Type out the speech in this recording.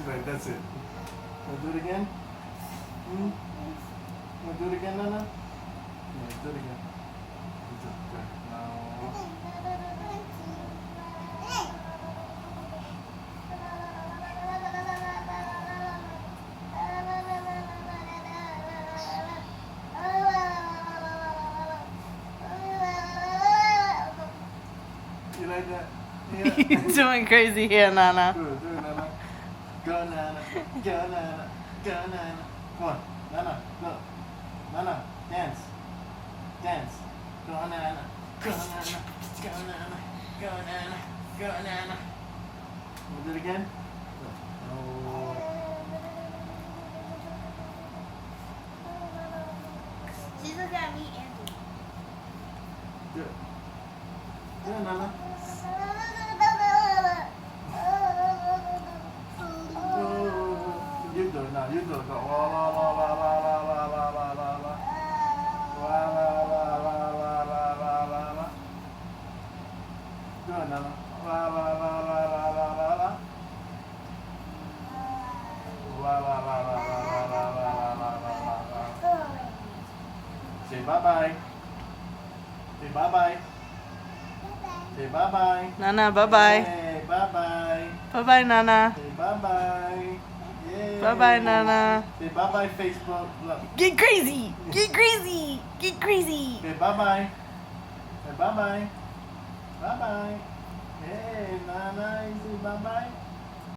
Right, that's it. Want to do it again? Want to do it again, Nana? Yeah, do it again. Good. Now. You like that? Yeah. You're doing crazy here, Nana. Do it, Nana. Go, Nana. Go, Nana. Go, Nana. Come on, Nana. Look. Nana, dance. Dance. Go, Nana. Go, Nana. Go, Nana. Go, Nana. Go, Nana. Want to do it again? Oh. She's looking at me and me. Do it. Do it, Nana. You do it now. You do it. Go. La la la la la la la la la la. La la la la la la la la la. Do it, Nana. La la la la la la la la. La la la la la la la la la la la. Say bye bye. Say bye bye. Say bye bye. Nana, bye-bye. Hey, bye bye. Bye-bye, Nana. Say bye bye. Yay. Bye-bye, Nana. Say bye bye, Facebook. Look. Get crazy! Get crazy! Get crazy! Say bye bye. Say bye bye. Bye bye. Hey, Nana, you say bye bye.